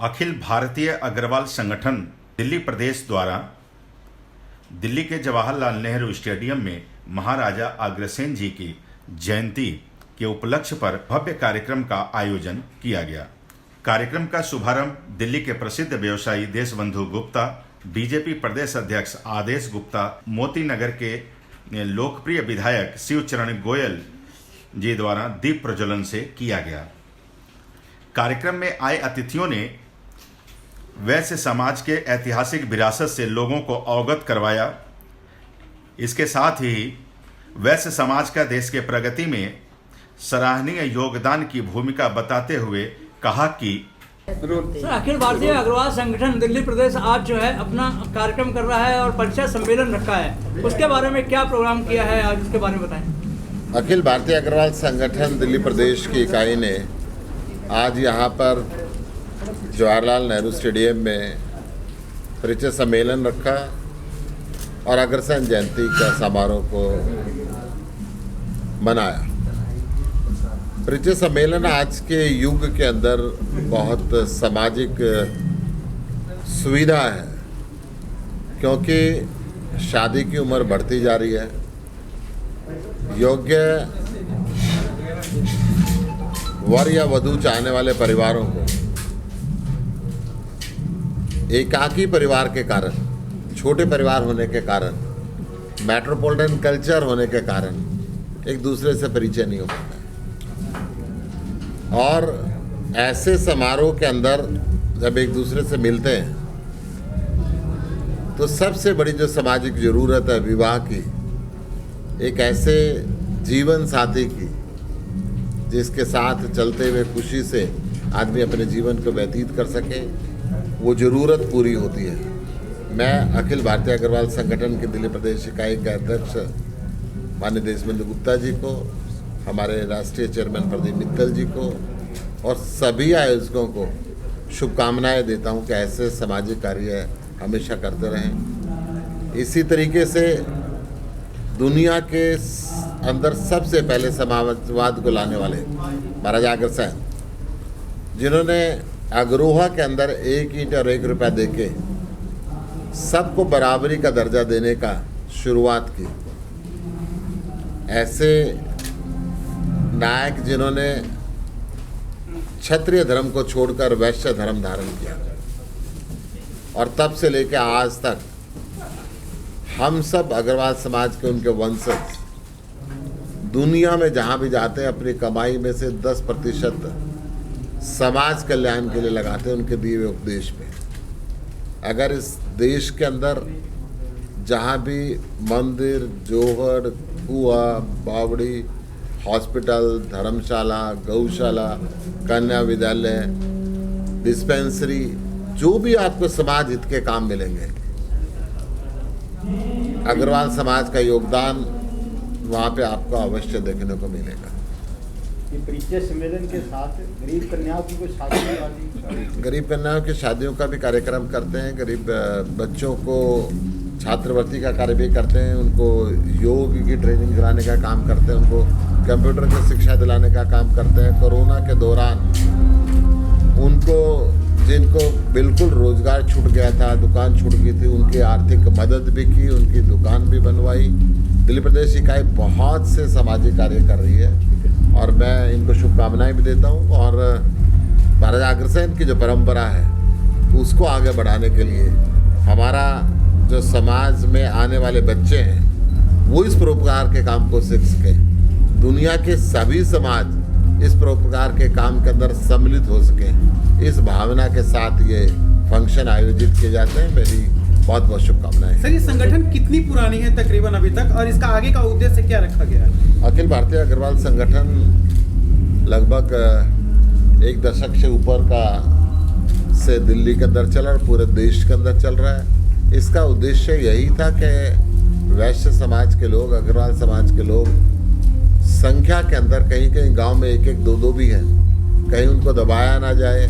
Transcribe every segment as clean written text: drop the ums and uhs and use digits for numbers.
अखिल भारतीय अग्रवाल संगठन दिल्ली प्रदेश द्वारा दिल्ली के जवाहरलाल नेहरू स्टेडियम में महाराजा अग्रसेन जी की जयंती के उपलक्ष्य पर भव्य कार्यक्रम का आयोजन किया गया। कार्यक्रम का शुभारंभ दिल्ली के प्रसिद्ध व्यवसायी देशबंधु गुप्ता, बीजेपी प्रदेश अध्यक्ष आदेश गुप्ता, मोती नगर के लोकप्रिय विधायक शिवचरण गोयल जी द्वारा दीप प्रज्वलन से किया गया। कार्यक्रम में आए अतिथियों ने वैश्य समाज के ऐतिहासिक विरासत से लोगों को अवगत करवाया। इसके साथ ही वैश्य समाज का देश के प्रगति में सराहनीय योगदान की भूमिका बताते हुए कहा कि अखिल भारतीय अग्रवाल संगठन दिल्ली प्रदेश आज जो है अपना कार्यक्रम कर रहा है और परिचय सम्मेलन रखा है, उसके बारे में क्या प्रोग्राम किया है, आज उसके बारे में बताएं। अखिल भारतीय अग्रवाल संगठन दिल्ली प्रदेश की इकाई ने आज यहाँ पर जवाहरलाल नेहरू स्टेडियम में परिचय सम्मेलन रखा और अग्रसेन जयंती का समारोह को मनाया। परिचय सम्मेलन आज के युग के अंदर बहुत सामाजिक सुविधा है, क्योंकि शादी की उम्र बढ़ती जा रही है। योग्य वर या वधू चाहने वाले परिवारों को एकाकी परिवार के कारण, छोटे परिवार होने के कारण, मेट्रोपॉलिटन कल्चर होने के कारण एक दूसरे से परिचय नहीं हो पाता है। और ऐसे समारोह के अंदर जब एक दूसरे से मिलते हैं तो सबसे बड़ी जो सामाजिक ज़रूरत है विवाह की, एक ऐसे जीवन साथी की जिसके साथ चलते हुए खुशी से आदमी अपने जीवन को व्यतीत कर सके, वो ज़रूरत पूरी होती है। मैं अखिल भारतीय अग्रवाल संगठन के दिल्ली प्रदेश इकाई के अध्यक्ष माननीय देशबंधु गुप्ता जी को, हमारे राष्ट्रीय चेयरमैन प्रदीप मित्तल जी को और सभी आयोजकों को शुभकामनाएं देता हूं कि ऐसे सामाजिक कार्य हमेशा करते रहें। इसी तरीके से दुनिया के अंदर सबसे पहले समाजवाद को लाने वाले महाराजा अग्रसेन, जिन्होंने अग्रोहा के अंदर 1 ईंट और 1 रुपया देके सबको बराबरी का दर्जा देने का शुरुआत की। ऐसे नायक जिन्होंने क्षत्रिय धर्म को छोड़कर वैश्य धर्म धारण किया और तब से लेकर आज तक हम सब अग्रवाल समाज के उनके वंशज दुनिया में जहाँ भी जाते हैं अपनी कमाई में से 10% समाज कल्याण के लिए लगाते हैं, उनके दिए हुए उपदेश पे। अगर इस देश के अंदर जहाँ भी मंदिर, जोहड़, कुआं, बावड़ी, हॉस्पिटल, धर्मशाला, गौशाला, कन्या विद्यालय, डिस्पेंसरी, जो भी आपको समाज हित के काम मिलेंगे, अग्रवाल समाज का योगदान वहाँ पे आपको अवश्य देखने को मिलेगा। परिचय सम्मेलन के साथ गरीब कन्याओं की कोई शादी, गरीब कन्याओं की शादियों का भी कार्यक्रम करते हैं। गरीब बच्चों को छात्रवृत्ति का कार्य भी करते हैं। उनको योग की ट्रेनिंग दिलाने का काम करते हैं। उनको कंप्यूटर की शिक्षा दिलाने का काम करते हैं। कोरोना के दौरान उनको जिनको बिल्कुल रोजगार छूट गया था, दुकान छूट गई थी, उनकी आर्थिक मदद भी की, उनकी दुकान भी बनवाई। दिल्ली प्रदेश इकाई बहुत से सामाजिक कार्य कर रही है और मैं इनको शुभकामनाएं भी देता हूं। और महाराजा अग्रसेन की जो परंपरा है उसको आगे बढ़ाने के लिए हमारा जो समाज में आने वाले बच्चे हैं वो इस परोपकार के काम को सीख सकें, दुनिया के सभी समाज इस परोपकार के काम के अंदर सम्मिलित हो सकें, इस भावना के साथ ये फंक्शन आयोजित किए जाते हैं। मेरी बहुत बहुत शुभकामनाएं। सर, ये संगठन कितनी पुरानी है तकरीबन अभी तक, और इसका आगे का उद्देश्य क्या रखा गया है? अखिल भारतीय अग्रवाल संगठन लगभग 1 दशक से ऊपर का से दिल्ली के अंदर चल रहा है, पूरे देश के अंदर चल रहा है। इसका उद्देश्य यही था कि वैश्य समाज के लोग, अग्रवाल समाज के लोग संख्या के अंदर कहीं कहीं गांव में 1-1, 2-2 भी हैं, कहीं उनको दबाया ना जाए,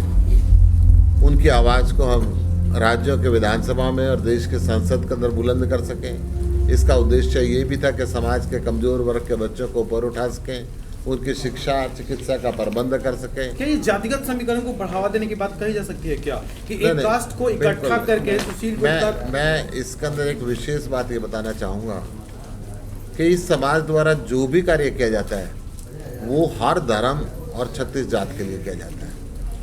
उनकी आवाज़ को हम राज्यों के विधानसभा में और देश के संसद के अंदर बुलंद कर सकें। इसका उद्देश्य ये भी था कि समाज के कमज़ोर वर्ग के बच्चों को ऊपर उठा सकें, उनकी शिक्षा चिकित्सा का प्रबंध कर सके। क्या ये जातिगत समीकरण को बढ़ावा देने की बात कही जा सकती है क्या, कि नहीं, एक कास्ट को इकट्ठा बिल्कुल। करके सुशील गुप्ता? मैं इसके अंदर एक विशेष बात ये बताना चाहूँगा कि इस समाज द्वारा जो भी कार्य किया जाता है वो हर धर्म और 36 जात के लिए किया जाता है।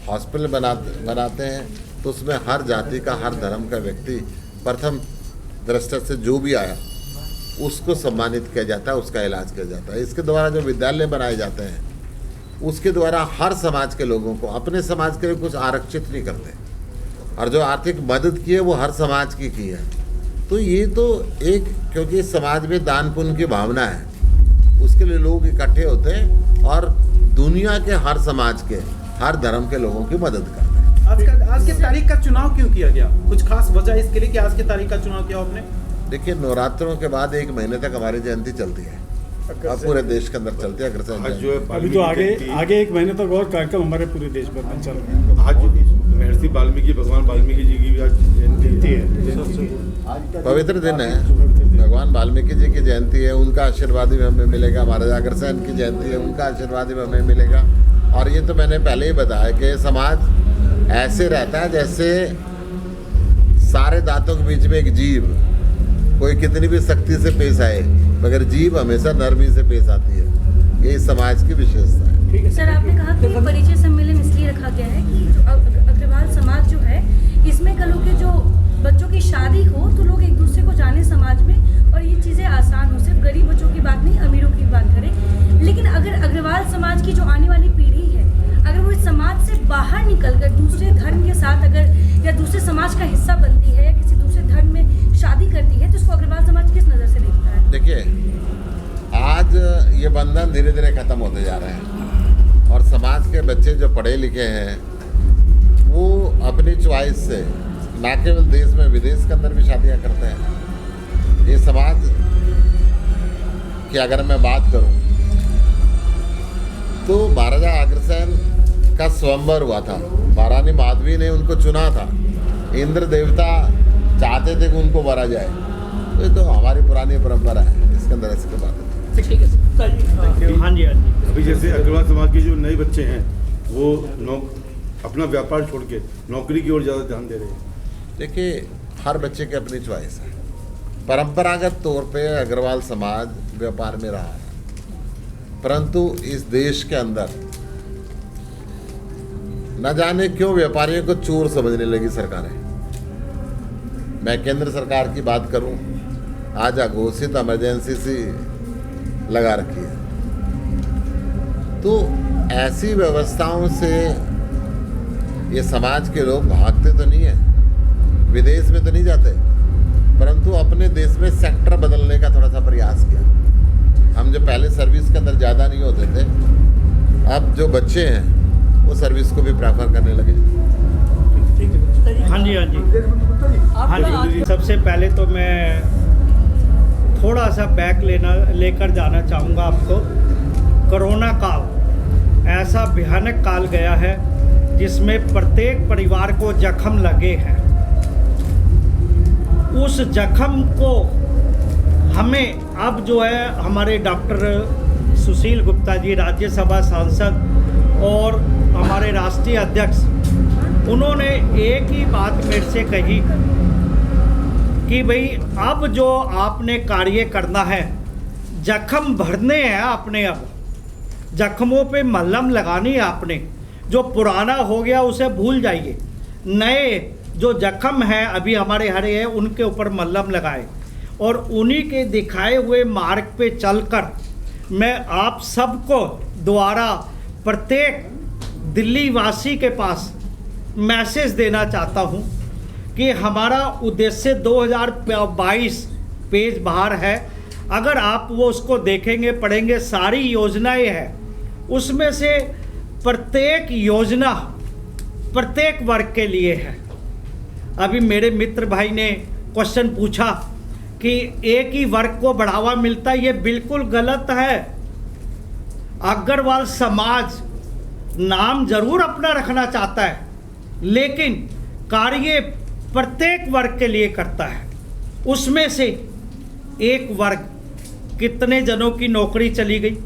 हॉस्पिटल बनाते हैं तो उसमें हर जाति का, हर धर्म का व्यक्ति प्रथम दृष्टि से जो भी आया उसको सम्मानित किया जाता है, उसका इलाज किया जाता है। इसके द्वारा जो विद्यालय बनाए जाते हैं उसके द्वारा हर समाज के लोगों को, अपने समाज के लिए कुछ आरक्षित नहीं करते, और जो आर्थिक मदद की है वो हर समाज की है। तो ये तो एक, क्योंकि इस समाज में दान पुण्य की भावना है, उसके लिए लोग इकट्ठे होते हैं और दुनिया के हर समाज के, हर धर्म के लोगों की मदद करते हैं। आज के तारीख का चुनाव क्यों किया गया? कुछ खास वजह इसके लिए कि आज के तारीख का चुनाव किया आपने? देखिए, नवरात्रों के बाद 1 महीने तक हमारी जयंती चलती है और पूरे देश के अंदर चलती है। अग्रसेन जयंती अभी तो आगे 1 महीने तक और कार्यक्रम हमारे पूरे देश भर में चल रहे हैं। आज महर्षि वाल्मीकि, भगवान वाल्मीकि जी की भी आज जयंती है। पवित्र दिन है, भगवान वाल्मीकि जी की जयंती है, उनका आशीर्वाद भी हमें मिलेगा। महाराजा अग्रसेन की जयंती है, उनका आशीर्वाद भी हमें मिलेगा। और ये तो मैंने पहले ही बताया कि समाज ऐसे रहता है जैसे सारे दांतों के बीच में एक जीभ, कोई कितनी भी सख्ती से पेश आए मगर जीभ हमेशा नरमी से पेश आती है। ये समाज की विशेषता है। सर, आपने कहा कि परिचय सम्मेलन इसलिए रखा गया है कि जो अग्रवाल समाज जो है, इसमें कल के जो बच्चों की शादी हो तो लोग एक दूसरे को जाने समाज में, और ये चीज़ें आसान हो। सिर्फ गरीब बच्चों की बात नहीं, अमीरों की बात करें। लेकिन अगर अग्रवाल समाज की जो आने वाली पीढ़ी है, अगर वो इस समाज से बाहर निकलकर दूसरे धर्म के साथ अगर या दूसरे समाज का हिस्सा बनती है या किसी दूसरे धर्म में शादी करती है, तो इसको अग्रवाल समाज किस नज़र से देखता है? देखिए, आज ये बंधन धीरे धीरे खत्म होते जा रहे हैं और समाज के बच्चे जो पढ़े लिखे हैं वो अपनी चॉइस से न केवल देश में, विदेश के अंदर भी शादियां करते हैं। ये समाज की अगर मैं बात करूं तो महाराजा अग्रसेन का स्वयंवर हुआ था, महारानी माधवी ने उनको चुना था, इंद्र देवता चाहते थे कि उनको वरा जाए। तो ये तो हमारी पुरानी परंपरा है, इसके अंदर ऐसी कोई बात नहीं। ठीक है सर। हाँ जी, हाँ जी। अभी जैसे अग्रवाल समाज के जो नए बच्चे हैं वो अपना व्यापार छोड़ के नौकरी की ओर ज़्यादा ध्यान दे रहे हैं। देखिए, हर बच्चे की अपनी चॉइस है। परंपरागत तौर पे अग्रवाल समाज व्यापार में रहा है, परंतु इस देश के अंदर न जाने क्यों व्यापारियों को चोर समझने लगी सरकारें। मैं केंद्र सरकार की बात करूं, आज अघोषित इमरजेंसी सी लगा रखी है। तो ऐसी व्यवस्थाओं से ये समाज के लोग भागते तो नहीं है, विदेश में तो नहीं जाते, परंतु अपने देश में सेक्टर बदलने का थोड़ा सा प्रयास किया। हम जो पहले सर्विस के अंदर ज़्यादा नहीं होते थे, अब जो बच्चे हैं वो सर्विस को भी प्रेफर करने लगे। हाँ जी, हाँ जी। हाँ जी, सबसे पहले तो मैं थोड़ा सा बैक लेकर जाना चाहूँगा आपको। कोरोना काल ऐसा भयानक काल गया है जिसमें प्रत्येक परिवार को जख्म लगे हैं। उस जख्म को हमें अब जो है हमारे डॉक्टर सुशील गुप्ता जी, राज्यसभा सांसद और हमारे राष्ट्रीय अध्यक्ष, उन्होंने एक ही बात मेरे से कही कि भाई अब जो आपने कार्य करना है, जख्म भरने हैं आपने, अब जख्मों पे मलहम लगानी है आपने। जो पुराना हो गया उसे भूल जाइए, नए जो जख्म हैं अभी हमारे हरे हैं उनके ऊपर मलहम लगाए और उन्हीं के दिखाए हुए मार्ग पे चलकर मैं आप सबको द्वारा प्रत्येक दिल्ली वासी के पास मैसेज देना चाहता हूं कि हमारा उद्देश्य 2022 पेज बाहर है। अगर आप वो उसको देखेंगे, पढ़ेंगे, सारी योजनाएं हैं, उसमें से प्रत्येक योजना प्रत्येक वर्ग के लिए है। अभी मेरे मित्र भाई ने क्वेश्चन पूछा कि एक ही वर्ग को बढ़ावा मिलता है, ये बिल्कुल गलत है। अग्रवाल समाज नाम जरूर अपना रखना चाहता है, लेकिन कार्य प्रत्येक वर्ग के लिए करता है। उसमें से एक वर्ग, कितने जनों की नौकरी चली गई,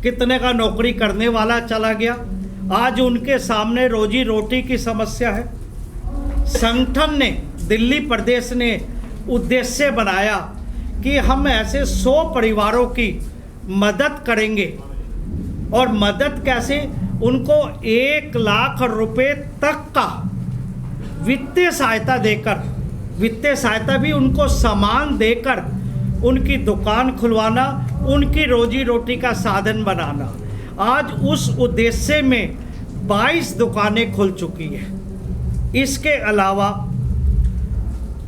कितने का नौकरी करने वाला चला गया। आज उनके सामने रोजी रोटी की समस्या है। संगठन ने, दिल्ली प्रदेश ने उद्देश्य बनाया कि हम ऐसे 100 परिवारों की मदद करेंगे। और मदद कैसे? उनको 1 लाख रुपए तक का वित्तीय सहायता देकर, वित्तीय सहायता भी उनको सामान देकर उनकी दुकान खुलवाना, उनकी रोजी रोटी का साधन बनाना। आज उस उद्देश्य में 22 दुकानें खुल चुकी हैं। इसके अलावा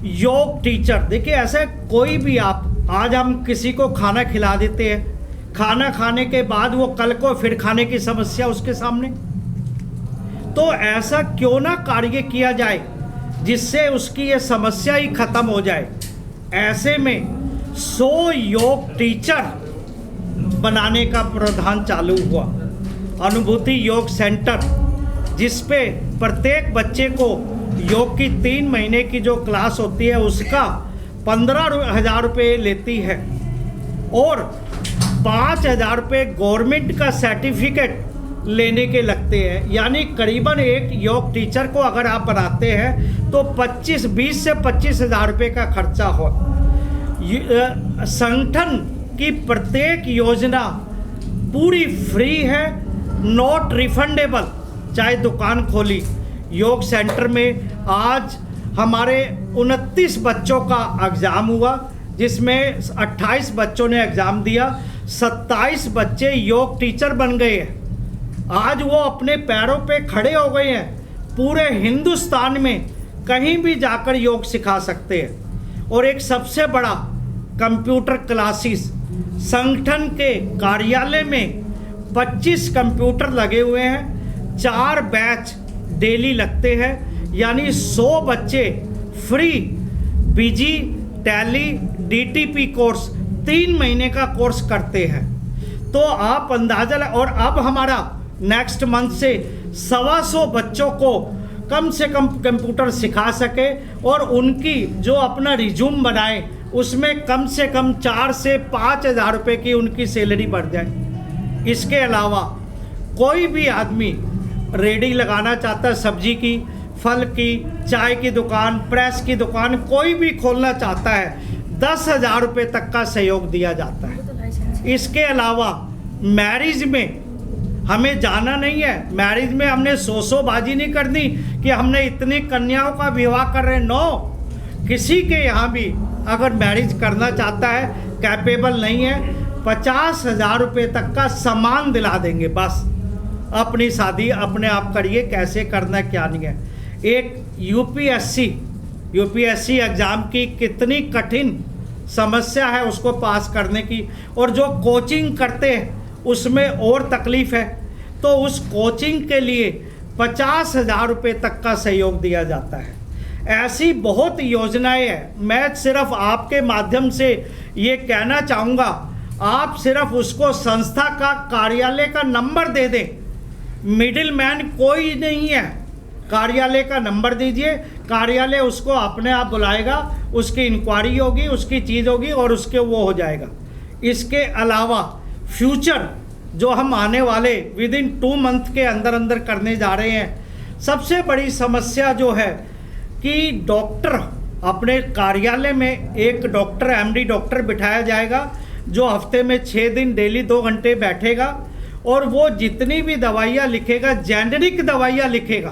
योग टीचर, देखिए ऐसा कोई भी आप, आज हम किसी को खाना खिला देते हैं, खाना खाने के बाद वो कल को फिर खाने की समस्या उसके सामने, तो ऐसा क्यों ना कार्य किया जाए जिससे उसकी ये समस्या ही खत्म हो जाए। ऐसे में 100 योग टीचर बनाने का प्रावधान चालू हुआ। अनुभूति योग सेंटर, जिस पे प्रत्येक बच्चे को योग की 3 महीने की जो क्लास होती है उसका 15,000 रुपये लेती है और 5,000 रुपये गवर्नमेंट का सर्टिफिकेट लेने के लगते हैं। यानी करीबन एक योग टीचर को अगर आप बनाते हैं तो 20 से 25,000 रुपये का खर्चा हो। संगठन की प्रत्येक योजना पूरी फ्री है, नॉट रिफंडेबल। चाहे दुकान खोली, योग सेंटर में आज हमारे 29 बच्चों का एग्ज़ाम हुआ, जिसमें 28 बच्चों ने एग्ज़ाम दिया, 27 बच्चे योग टीचर बन गए हैं। आज वो अपने पैरों पे खड़े हो गए हैं, पूरे हिंदुस्तान में कहीं भी जाकर योग सिखा सकते हैं। और एक सबसे बड़ा कंप्यूटर क्लासेस, संगठन के कार्यालय में 25 कंप्यूटर लगे हुए हैं, 4 बैच डेली लगते हैं, यानी 100 बच्चे free PG tally DTP course 3 महीने का कोर्स करते हैं। तो आप अंदाजा और अब हमारा नेक्स्ट मंथ से 125 बच्चों को कम से कम कंप्यूटर सिखा सके और उनकी जो अपना रिज्यूम बनाए उसमें कम से कम 4 से 5,000 रुपये की उनकी सैलरी बढ़ जाए। इसके अलावा कोई भी आदमी रेडी लगाना चाहता है, सब्जी की, फल की, चाय की दुकान, प्रेस की दुकान, कोई भी खोलना चाहता है, 10,000 रुपये तक का सहयोग दिया जाता है। इसके अलावा मैरिज में हमें जाना नहीं है, मैरिज में हमने सोबाजी नहीं करनी कि हमने इतनी कन्याओं का विवाह कर रहे। नो, किसी के यहाँ भी अगर मैरिज करना चाहता है, कैपेबल नहीं है, 50,000 रुपये तक का सामान दिला देंगे। बस अपनी शादी अपने आप करिए, कैसे करना क्या नहीं है। एक यूपीएससी एग्ज़ाम की कितनी कठिन समस्या है उसको पास करने की, और जो कोचिंग करते हैं उसमें और तकलीफ़ है, तो उस कोचिंग के लिए 50,000 रुपये तक का सहयोग दिया जाता है। ऐसी बहुत योजनाएं हैं। मैं सिर्फ आपके माध्यम से ये कहना चाहूँगा, आप सिर्फ उसको संस्था का कार्यालय का नंबर दे दें, मिडिल मैन कोई नहीं है, कार्यालय का नंबर दीजिए, कार्यालय उसको अपने आप बुलाएगा, उसकी इंक्वायरी होगी, उसकी चीज़ होगी और उसके वो हो जाएगा। इसके अलावा फ्यूचर जो हम आने वाले विदिन 2 मंथ के अंदर अंदर करने जा रहे हैं, सबसे बड़ी समस्या जो है कि डॉक्टर, अपने कार्यालय में एक डॉक्टर, एमडी डॉक्टर बिठाया जाएगा जो हफ्ते में 6 दिन डेली 2 घंटे बैठेगा और वो जितनी भी दवाइयाँ लिखेगा जेनेरिक दवाइयाँ लिखेगा,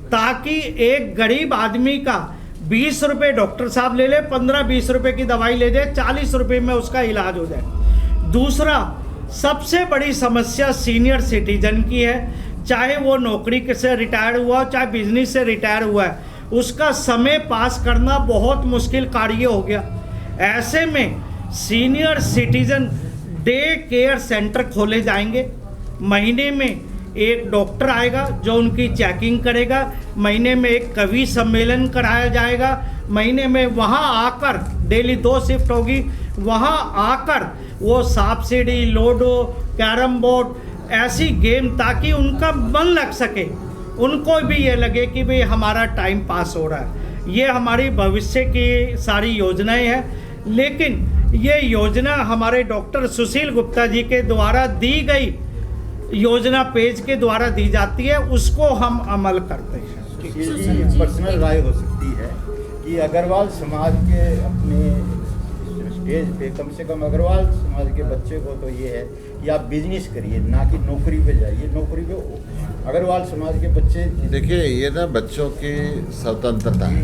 ताकि एक गरीब आदमी का 20 रुपये डॉक्टर साहब ले ले, 15-20 रुपये की दवाई ले जाए, 40 रुपये में उसका इलाज हो जाए। दूसरा, सबसे बड़ी समस्या सीनियर सिटीजन की है, चाहे वो नौकरी से रिटायर हुआ, चाहे बिजनेस से रिटायर हुआ है, उसका समय पास करना बहुत मुश्किल कार्य हो गया। ऐसे में senior citizen day care centre खोले जाएंगे। महीने में एक डॉक्टर आएगा जो उनकी चेकिंग करेगा, महीने में एक कवि सम्मेलन कराया जाएगा, महीने में वहाँ आकर डेली 2 शिफ्ट होगी, वहाँ आकर वो सांप सीढ़ी, लूडो, कैरम बोर्ड ऐसी गेम, ताकि उनका मन लग सके, उनको भी ये लगे कि भाई हमारा टाइम पास हो रहा है। ये हमारी भविष्य की सारी योजनाएं हैं। लेकिन ये योजना हमारे डॉक्टर सुशील गुप्ता जी के द्वारा दी गई योजना पेज के द्वारा दी जाती है, उसको हम अमल करते हैं। ये पर्सनल राय हो सकती है कि अग्रवाल समाज के अपने स्टेज पे कम से कम अग्रवाल समाज के बच्चे को तो ये है कि आप बिजनेस करिए, ना कि नौकरी पे जाइए। नौकरी पे अग्रवाल समाज के बच्चे देखिए, ये ना बच्चों की स्वतंत्रता है।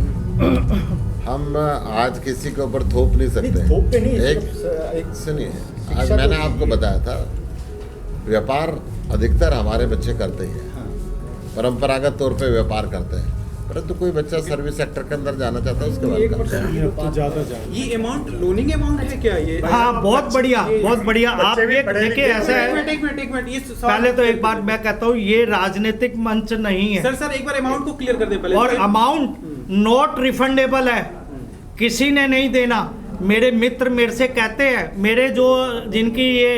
हम आज किसी के ऊपर थोप नहीं सकते। थोप पे नहीं, एक सुनिए, आज मैंने आपको बताया था, व्यापार अधिकतर हमारे बच्चे करते ही हैं, परंपरागत तौर पे व्यापार करते हैं, परंतु कोई बच्चा सर्विस सेक्टर के अंदर जाना चाहता है उसके बाद करता है। ये अमाउंट लोनिंग अमाउंट है क्या ये? हाँ, बहुत बढ़िया, बहुत बढ़िया। आप ये देखिए, ऐसा है, एक मिनट ये पहले तो एक बात मैं कहता हूँ, ये राजनीतिक मंच नहीं है सर एक बार अमाउंट को क्लियर कर दे पहले। और अमाउंट नॉट रिफंडेबल है, किसी ने नहीं देना। मेरे मित्र मेरे से कहते हैं, मेरे जो जिनकी ये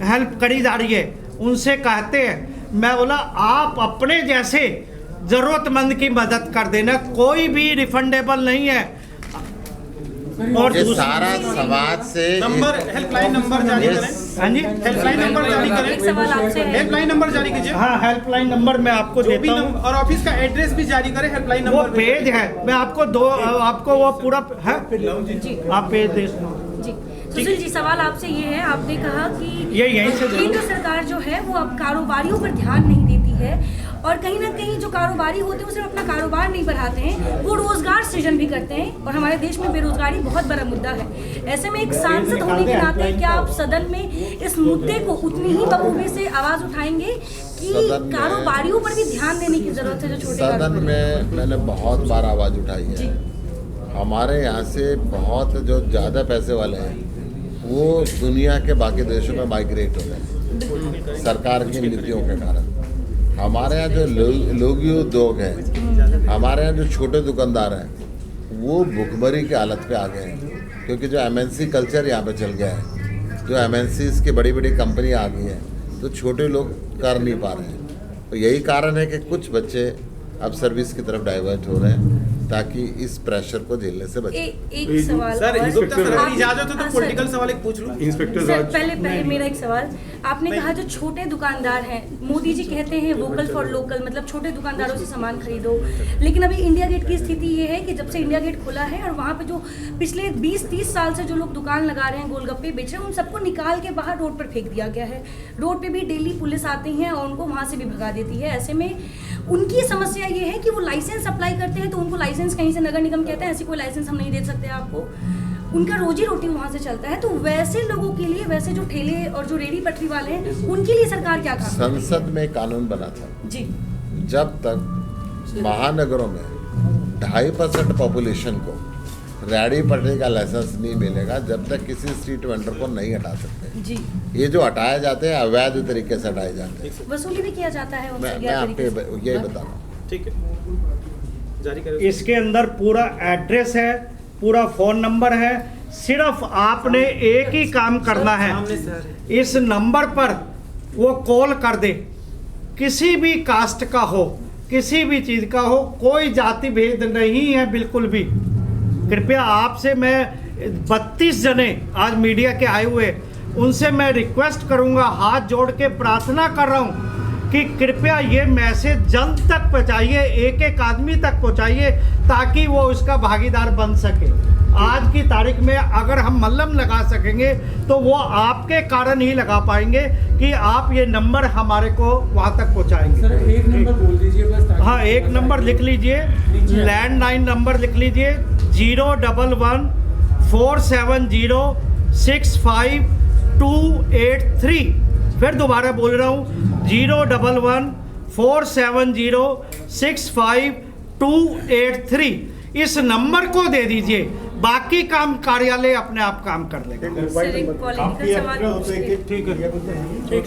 हेल्प करी जा रही है उनसे कहते हैं, मैं बोला आप अपने जैसे जरूरतमंद की मदद कर देना, कोई भी रिफंडेबल नहीं है। और ये सारा समाज से नंबर, हेल्पलाइन नंबर जारी करें। हाँ जी, हेल्पलाइन नंबर जारी करें। एक सवाल आपसे है। हेल्पलाइन नंबर जारी कीजिए। हाँ, हेल्पलाइन नंबर मैं आपको जो भी देता हूँ, और ऑफिस का एड्रेस भी जारी करें। हेल्पलाइन वो नंबर पेज है, मैं आपको आपको वो पूरा है, आप पेज दे। जी सुशील जी, सवाल आपसे ये है, आपने कहा कि ये यहीं से दे दो। केंद्र सरकार जो है वो अब कारोबारियों पर ध्यान नहीं देती है और कहीं ना कहीं जो कारोबारी होते हैं वो सिर्फ अपना कारोबार नहीं बढ़ाते हैं, वो रोजगार सृजन भी करते हैं और हमारे देश में बेरोजगारी बहुत बड़ा मुद्दा है। ऐसे में एक सांसद होने के नाते क्या आप सदन में इस मुद्दे को उतनी ही बखूबी से आवाज उठाएंगे कि कारोबारियों पर भी ध्यान देने की जरूरत है? जो छोटे सदन में मैंने बहुत बार आवाज उठाई है। हमारे यहाँ से बहुत जो ज़्यादा पैसे वाले हैं वो दुनिया के बाकी देशों में माइग्रेट हो रहे हैं सरकार की नीतियों के कारण। हमारे यहाँ जो लघु उद्योग है, हमारे यहाँ जो छोटे दुकानदार हैं, वो भुखमरी की हालत पे आ गए हैं, क्योंकि जो एमएनसी कल्चर यहाँ पे चल गया है, जो एमएनसीज की बड़ी बड़ी कंपनियाँ आ गई हैं, तो छोटे लोग कर नहीं पा रहे हैं। तो यही कारण है कि कुछ बच्चे अब सर्विस की तरफ डाइवर्ट हो रहे हैं ताकि इस प्रेशर को झेलने से बचे। एक सवाल सर, और- गुप्ता सर, अगर इजाजत हो तो हाँ, पॉलिटिकल सर। सवाल एक पूछ लूं। इंस्पेक्टर सर, राज पहले मेरा एक सवाल, आपने कहा जो छोटे दुकानदार हैं, मोदी जी कहते हैं वोकल फॉर लोकल, मतलब छोटे दुकानदारों से सामान खरीदो, लेकिन अभी इंडिया गेट की स्थिति ये है कि जब से इंडिया गेट खुला है और वहाँ पे जो पिछले 20-30 साल से जो लोग दुकान लगा रहे हैं, गोलगप्पे बेच रहे हैं, उन सबको निकाल के बाहर रोड पर फेंक दिया गया है। रोड पे भी डेली पुलिस आती है और उनको वहाँ से भी भगा देती है। ऐसे में उनकी समस्या ये है कि वो लाइसेंस अप्लाई करते हैं तो उनको लाइसेंस कहीं से नगर निगम कहते हैं ऐसी कोई लाइसेंस हम नहीं दे सकते आपको, उनका रोजी रोटी वहाँ से चलता है। तो वैसे लोगों के लिए, वैसे जो ठेले और जो रेडी पटरी वाले हैं, उनके लिए सरकार क्या काम कर रही है? संसद में कानून बना था, जी जब तक महानगरों में 2.5% पॉपुलेशन को रेडी पटरी का लाइसेंस नहीं मिलेगा, जब तक किसी स्ट्रीट वेंडर को नहीं हटा सकते। जी, ये जो हटाए जाते हैं अवैध तरीके से हटाए जाते हैं। वसूली भी किया जाता है उनसे मैं गैर आपको तरीके से। यही बता रहा हूँ। ठीक है, जारी करें। इसके अंदर पूरा एड्रेस है, पूरा फ़ोन नंबर है, सिर्फ आपने एक ही काम करना है, सामने से आ रहे हैं। इस नंबर पर वो कॉल कर दे, किसी भी कास्ट का हो, किसी भी चीज़ का हो, कोई जाति भेद नहीं है बिल्कुल भी। कृपया आपसे मैं 32 जने आज मीडिया के आए हुए, उनसे मैं रिक्वेस्ट करूंगा, हाथ जोड़ के प्रार्थना कर रहा हूं कि कृपया ये मैसेज जल्द तक पहुंचाइए, एक एक आदमी तक पहुंचाइए, ताकि वो उसका भागीदार बन सके। आज की तारीख में अगर हम मल्लम लगा सकेंगे तो वो आपके कारण ही लगा पाएंगे कि आप ये नंबर हमारे को वहाँ तक पहुँचाएंगे। सर एक नंबर बोल दीजिए बस। हाँ, एक नंबर लिख लीजिए, लैंडलाइन नंबर लिख लीजिए 011 470 65283। फिर दोबारा बोल रहा हूँ 011 470 65283। इस नंबर को दे दीजिए, बाकी काम कार्यालय अपने आप काम कर लेगा। सर, एक पॉलिटिकल सवाल पूछ के- ठीक है। एक